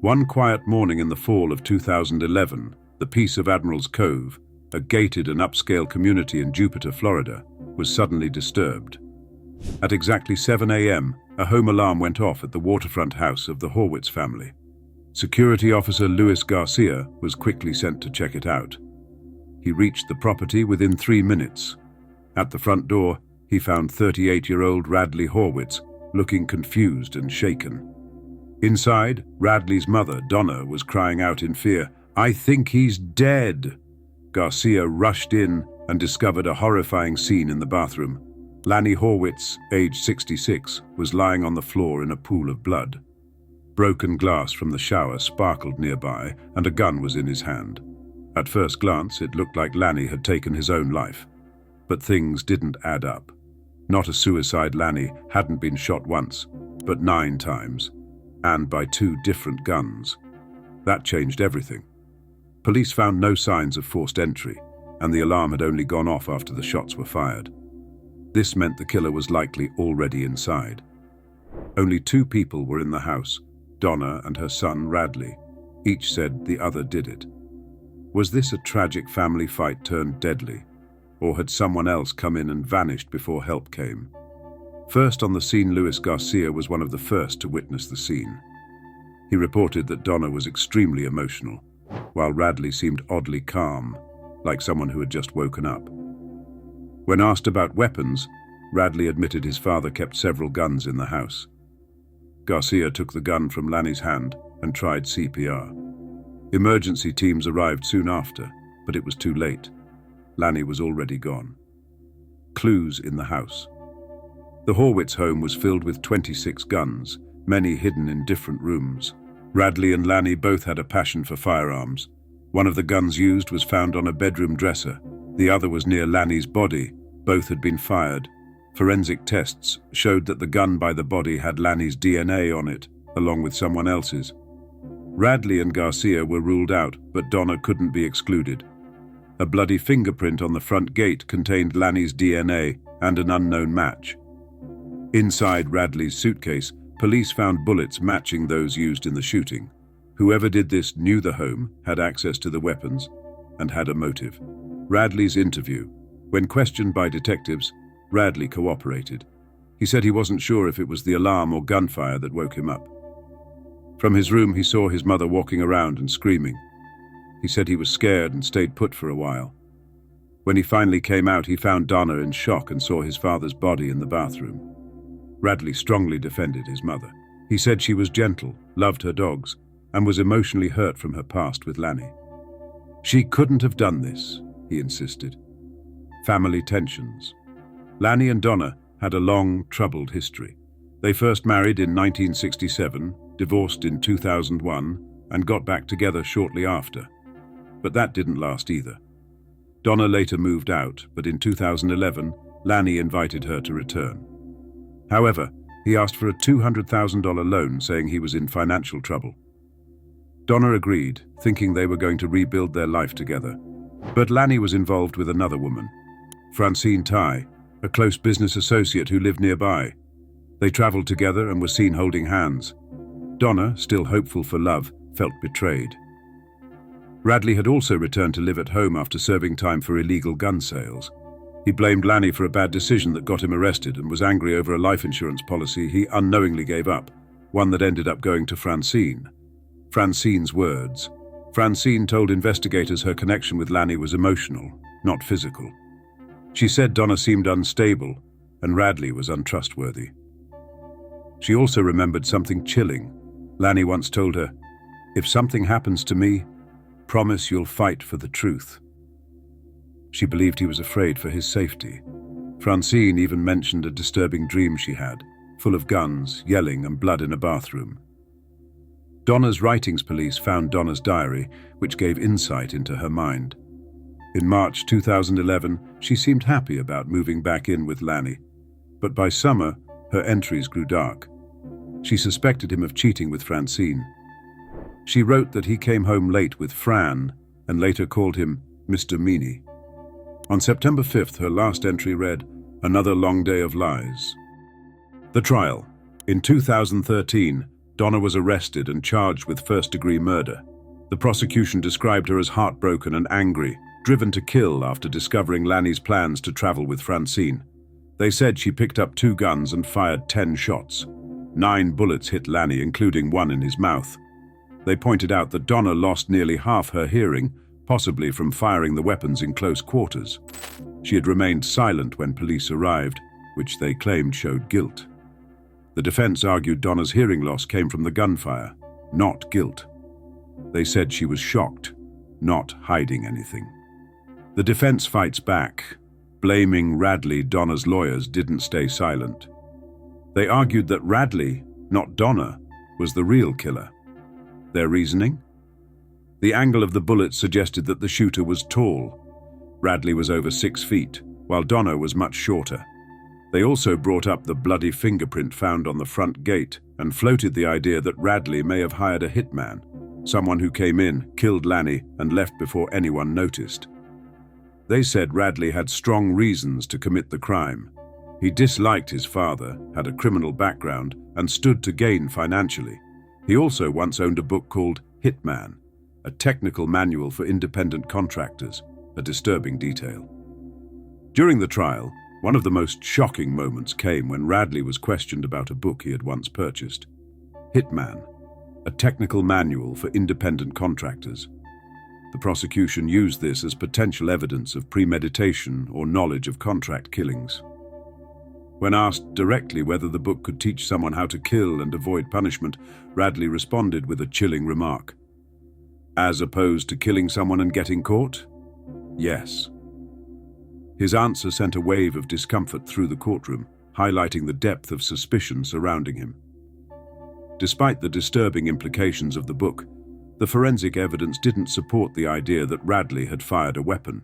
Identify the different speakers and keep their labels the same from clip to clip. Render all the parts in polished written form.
Speaker 1: One quiet morning in the fall of 2011, the peace of Admiral's Cove, a gated and upscale community in Jupiter, Florida, was suddenly disturbed. At exactly 7 a.m., a home alarm went off at the waterfront house of the Horwitz family. Security officer Luis Garcia was quickly sent to check it out. He reached the property within 3 minutes. At the front door, he found 38-year-old Radley Horwitz, looking confused and shaken. Inside, Radley's mother, Donna, was crying out in fear, "I think he's dead!" Garcia rushed in and discovered a horrifying scene in the bathroom. Lanny Horwitz, aged 66, was lying on the floor in a pool of blood. Broken glass from the shower sparkled nearby, and a gun was in his hand. At first glance, it looked like Lanny had taken his own life. But things didn't add up. Not a suicide. Lanny hadn't been shot once, but 9 times, and by 2 different guns. That changed everything. Police found no signs of forced entry, and the alarm had only gone off after the shots were fired. This meant the killer was likely already inside. Only 2 people were in the house, Donna and her son Radley. Each said the other did it. Was this a tragic family fight turned deadly? Or had someone else come in and vanished before help came? First on the scene, Luis Garcia was one of the first to witness the scene. He reported that Donna was extremely emotional, while Radley seemed oddly calm, like someone who had just woken up. When asked about weapons, Radley admitted his father kept several guns in the house. Garcia took the gun from Lanny's hand and tried CPR. Emergency teams arrived soon after, but it was too late. Lanny was already gone. Clues in the house. The Horwitz home was filled with 26 guns, many hidden in different rooms. Radley and Lanny both had a passion for firearms. One of the guns used was found on a bedroom dresser. The other was near Lanny's body. Both had been fired. Forensic tests showed that the gun by the body had Lanny's DNA on it, along with someone else's. Radley and Garcia were ruled out, but Donna couldn't be excluded. A bloody fingerprint on the front gate contained Lanny's DNA and an unknown match. Inside Radley's suitcase, police found bullets matching those used in the shooting. Whoever did this knew the home, had access to the weapons, and had a motive. Radley's interview. When questioned by detectives, Radley cooperated. He said he wasn't sure if it was the alarm or gunfire that woke him up. From his room, he saw his mother walking around and screaming. He said he was scared and stayed put for a while. When he finally came out, he found Donna in shock and saw his father's body in the bathroom. Radley strongly defended his mother. He said she was gentle, loved her dogs, and was emotionally hurt from her past with Lanny. She couldn't have done this, he insisted. Family tensions. Lanny and Donna had a long, troubled history. They first married in 1967, divorced in 2001, and got back together shortly after. But that didn't last either. Donna later moved out, but in 2011, Lanny invited her to return. However, he asked for a $200,000 loan, saying he was in financial trouble. Donna agreed, thinking they were going to rebuild their life together. But Lanny was involved with another woman, Francine Tai, a close business associate who lived nearby. They traveled together and were seen holding hands. Donna, still hopeful for love, felt betrayed. Radley had also returned to live at home after serving time for illegal gun sales. He blamed Lanny for a bad decision that got him arrested and was angry over a life insurance policy he unknowingly gave up, one that ended up going to Francine. Francine's words. Francine told investigators her connection with Lanny was emotional, not physical. She said Donna seemed unstable and Radley was untrustworthy. She also remembered something chilling. Lanny once told her, "If something happens to me, promise you'll fight for the truth." She believed he was afraid for his safety. Francine even mentioned a disturbing dream she had, full of guns, yelling, and blood in a bathroom. Donna's writings police found Donna's diary, which gave insight into her mind. In March 2011, she seemed happy about moving back in with Lanny, but by summer, her entries grew dark. She suspected him of cheating with Francine. She wrote that he came home late with Fran and later called him Mr. Meany. On September 5th, her last entry read, "Another long day of lies." The trial. In 2013, Donna was arrested and charged with first-degree murder. The prosecution described her as heartbroken and angry, driven to kill after discovering Lanny's plans to travel with Francine. They said she picked up 2 guns and fired 10 shots. 9 bullets hit Lanny, including one in his mouth. They pointed out that Donna lost nearly half her hearing, possibly from firing the weapons in close quarters. She had remained silent when police arrived, which they claimed showed guilt. The defense argued Donna's hearing loss came from the gunfire, not guilt. They said she was shocked, not hiding anything. The defense fights back, blaming Radley. Donna's lawyers didn't stay silent. They argued that Radley, not Donna, was the real killer. Their reasoning? The angle of the bullet suggested that the shooter was tall. Radley was over 6 feet, while Donna was much shorter. They also brought up the bloody fingerprint found on the front gate and floated the idea that Radley may have hired a hitman, someone who came in, killed Lanny, and left before anyone noticed. They said Radley had strong reasons to commit the crime. He disliked his father, had a criminal background, and stood to gain financially. He also once owned a book called Hitman, a technical manual for independent contractors, a disturbing detail. During the trial, one of the most shocking moments came when Radley was questioned about a book he had once purchased. Hitman, a technical manual for independent contractors. The prosecution used this as potential evidence of premeditation or knowledge of contract killings. When asked directly whether the book could teach someone how to kill and avoid punishment, Radley responded with a chilling remark. As opposed to killing someone and getting caught? Yes. His answer sent a wave of discomfort through the courtroom, highlighting the depth of suspicion surrounding him. Despite the disturbing implications of the book, the forensic evidence didn't support the idea that Radley had fired a weapon.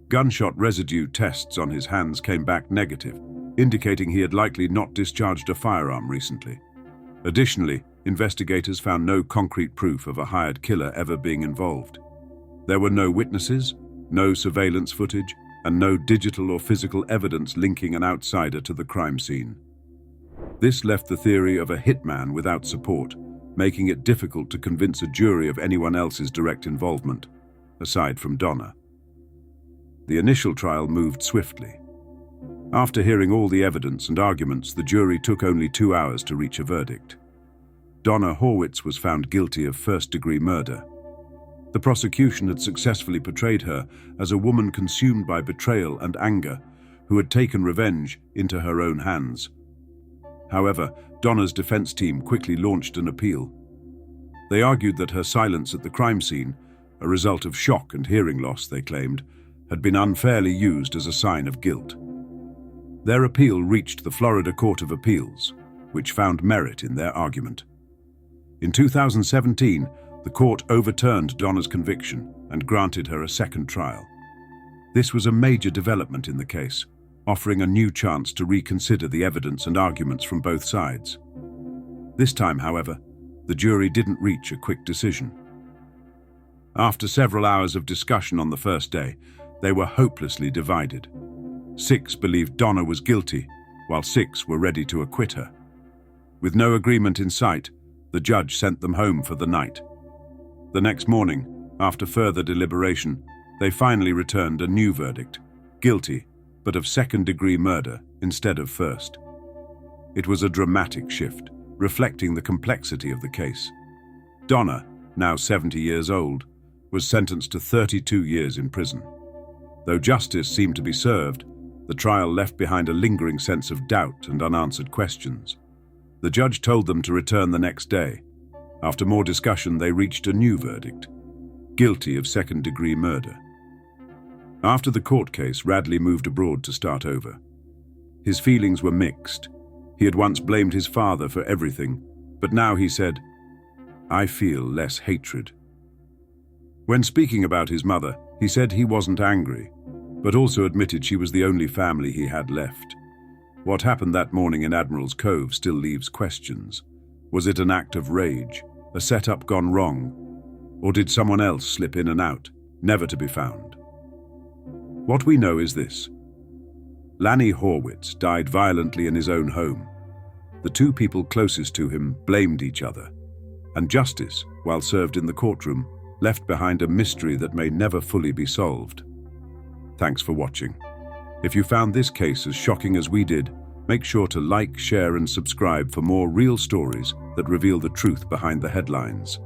Speaker 1: Gunshot residue tests on his hands came back negative, indicating he had likely not discharged a firearm recently. Additionally, investigators found no concrete proof of a hired killer ever being involved. There were no witnesses, no surveillance footage, and no digital or physical evidence linking an outsider to the crime scene. This left the theory of a hitman without support, making it difficult to convince a jury of anyone else's direct involvement, aside from Donna. The initial trial moved swiftly. After hearing all the evidence and arguments, the jury took only 2 hours to reach a verdict. Donna Horwitz was found guilty of first-degree murder. The prosecution had successfully portrayed her as a woman consumed by betrayal and anger, who had taken revenge into her own hands. However, Donna's defense team quickly launched an appeal. They argued that her silence at the crime scene, a result of shock and hearing loss, they claimed, had been unfairly used as a sign of guilt. Their appeal reached the Florida Court of Appeals, which found merit in their argument. In 2017, the court overturned Donna's conviction and granted her a second trial. This was a major development in the case, offering a new chance to reconsider the evidence and arguments from both sides. This time, however, the jury didn't reach a quick decision. After several hours of discussion on the first day, they were hopelessly divided. 6 believed Donna was guilty, while 6 were ready to acquit her. With no agreement in sight, the judge sent them home for the night. The next morning, after further deliberation, they finally returned a new verdict, guilty, but of second-degree murder instead of first. It was a dramatic shift, reflecting the complexity of the case. Donna, now 70 years old, was sentenced to 32 years in prison. Though justice seemed to be served, the trial left behind a lingering sense of doubt and unanswered questions. The judge told them to return the next day. After more discussion, they reached a new verdict, guilty of second-degree murder. After the court case, Radley moved abroad to start over. His feelings were mixed. He had once blamed his father for everything, but now he said, "I feel less hatred." When speaking about his mother, he said he wasn't angry, but also admitted she was the only family he had left. What happened that morning in Admiral's Cove still leaves questions. Was it an act of rage, a setup gone wrong, or did someone else slip in and out, never to be found? What we know is this. Lanny Horwitz died violently in his own home. The two people closest to him blamed each other, and justice, while served in the courtroom, left behind a mystery that may never fully be solved. Thanks for watching. If you found this case as shocking as we did, make sure to like, share, and subscribe for more real stories that reveal the truth behind the headlines.